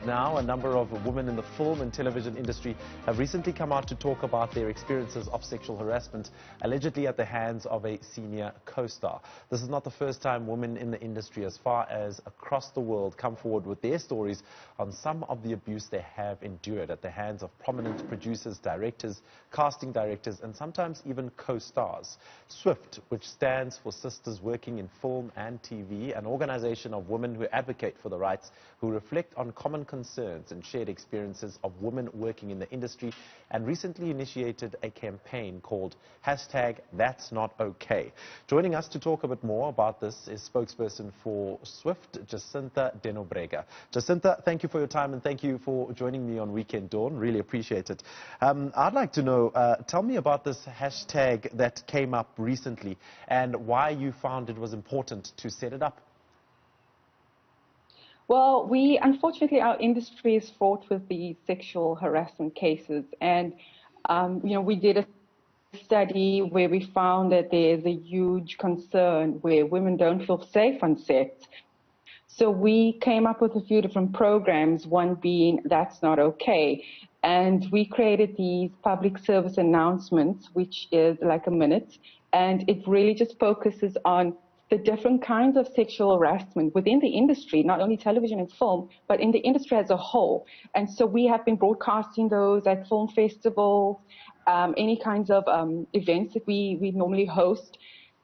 now, a number of women in the film and television industry have recently come out to talk about their experiences of sexual harassment, allegedly at the hands of a senior co-star. This is not the first time women in the industry, as far as across the world, come forward with their stories on some of the abuse they have endured at the hands of prominent producers, directors, casting directors, and sometimes even co-stars. SWIFT, which stands for Sisters Working in Film and TV, an organization of women who advocate for the rights, who reflect on common concerns and shared experiences of women working in the industry, and recently initiated a campaign called #That'sNotOK. Joining us to talk a bit more about this is spokesperson for SWIFT, Jacintha de Nobrega. Jacintha, thank you for your time and thank you for joining me on Weekend Dawn. Really appreciate it. I'd like to know, tell me about this hashtag that came up recently and why you found it was important to set it up. Well, unfortunately, our industry is fraught with these sexual harassment cases. And, we did a study where we found that there's a huge concern where women don't feel safe on set. So we came up with a few different programs, one being That's Not Okay. And we created these public service announcements, which is like a minute. And it really just focuses on the different kinds of sexual harassment within the industry, not only television and film, but in the industry as a whole. And so we have been broadcasting those at film festivals, any kinds of events that we normally host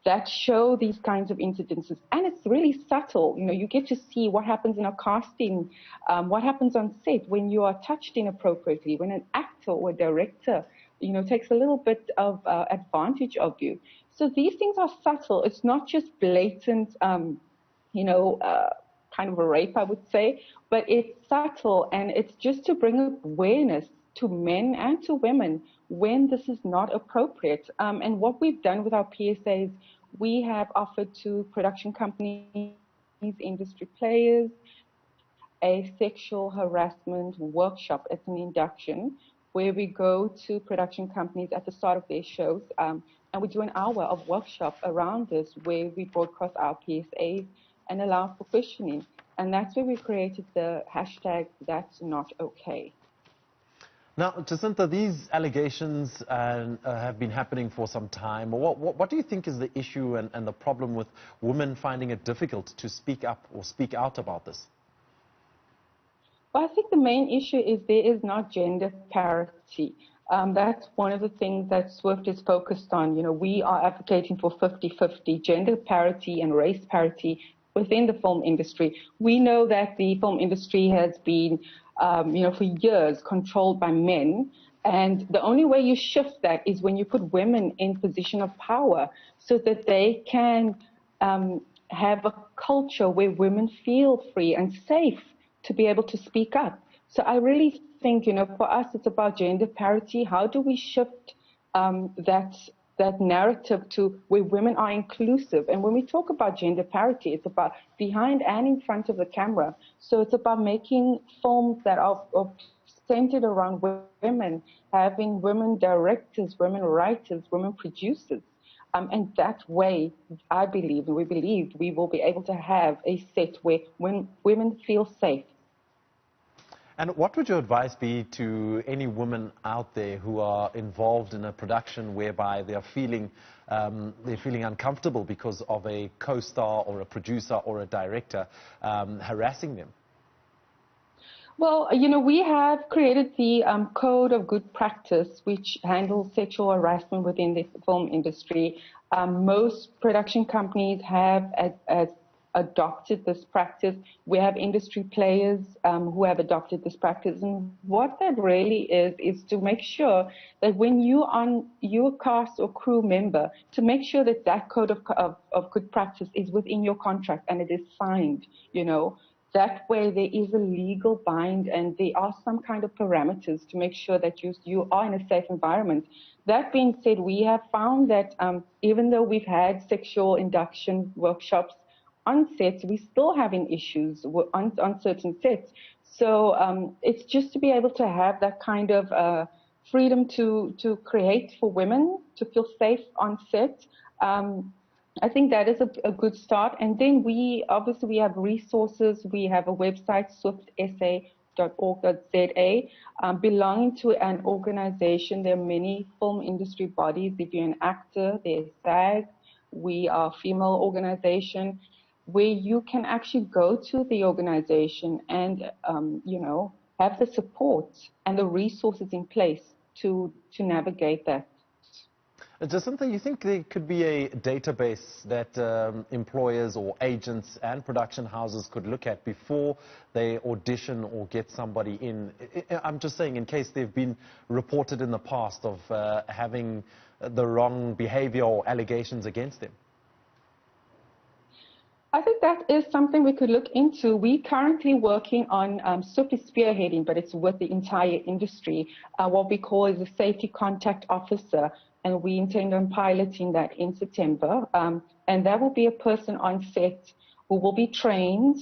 that show these kinds of incidences. And it's really subtle. You get to see what happens in a casting, what happens on set when you are touched inappropriately, when an actor or director, takes a little bit of advantage of you. So these things are subtle. It's not just blatant, kind of a rape, I would say, but it's subtle, and it's just to bring awareness to men and to women when this is not appropriate. And what we've done with our PSAs, we have offered to production companies, industry players, a sexual harassment workshop. It's an induction where we go to production companies at the start of their shows, and we do an hour of workshop around this where we broadcast our PSAs and allow for questioning. And that's where we created the hashtag That's Not Okay. Now, Jacintha, these allegations have been happening for some time. What do you think is the issue and the problem with women finding it difficult to speak up or speak out about this? Well, I think the main issue is there is not gender parity. That's one of the things that SWIFT is focused on. We are advocating for 50-50 gender parity and race parity within the film industry. We know that the film industry has been, for years controlled by men. And the only way you shift that is when you put women in position of power so that they can have a culture where women feel free and safe to be able to speak up. So I really think, for us, it's about gender parity. How do we shift that narrative to where women are inclusive? And when we talk about gender parity, it's about behind and in front of the camera. So it's about making films that are centered around women, having women directors, women writers, women producers. And that way, I believe, and we believe, we will be able to have a set where women feel safe. And what would your advice be to any women out there who are involved in a production whereby they're feeling uncomfortable because of a co-star or a producer or a director harassing them? Well, we have created the Code of Good Practice, which handles sexual harassment within the film industry. Most production companies have adopted this practice. We have industry players who have adopted this practice. And what that really is to make sure that when you're a cast or crew member, to make sure that that code of good practice is within your contract and it is signed, That way there is a legal bind and there are some kind of parameters to make sure that you are in a safe environment. That being said, we have found that even though we've had sexual induction workshops on sets, we're still having issues on certain sets. So it's just to be able to have that kind of freedom to create for women to feel safe on set. I think that is a good start. And then we have resources. We have a website, SWIFT SA, belonging to an organization. There are many film industry bodies. If you're an actor, there's SAG. We are a female organization where you can actually go to the organization and, have the support and the resources in place to navigate that. Jacintha, you think there could be a database that employers or agents and production houses could look at before they audition or get somebody in? I'm just saying, in case they've been reported in the past of having the wrong behavior or allegations against them. I think that is something we could look into. We're currently working on strictly spearheading, but it's with the entire industry, what we call is a safety contact officer, and we intend on piloting that in September. And that will be a person on set who will be trained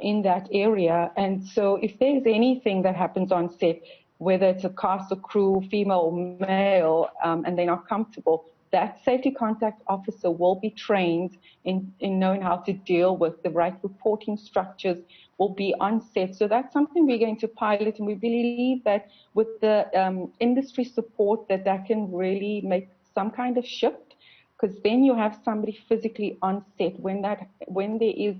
in that area. And so if there's anything that happens on set, whether it's a cast or crew, female or male, and they're not comfortable, that safety contact officer will be trained in knowing how to deal with the right reporting structures, will be on set. So that's something we're going to pilot, and we believe that with the industry support that can really make some kind of shift, because then you have somebody physically on set. When there is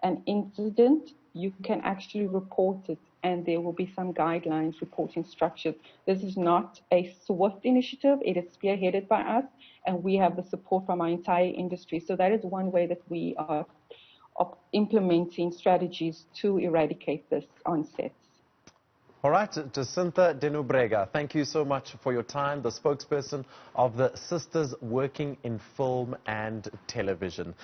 an incident, you can actually report it, and there will be some guidelines, reporting structures. This is not a SWIFT initiative. It is spearheaded by us, and we have the support from our entire industry. So that is one way that we are implementing strategies to eradicate this on sets. All right, Jacintha de Nobrega, thank you so much for your time, the spokesperson of the Sisters Working in Film and Television.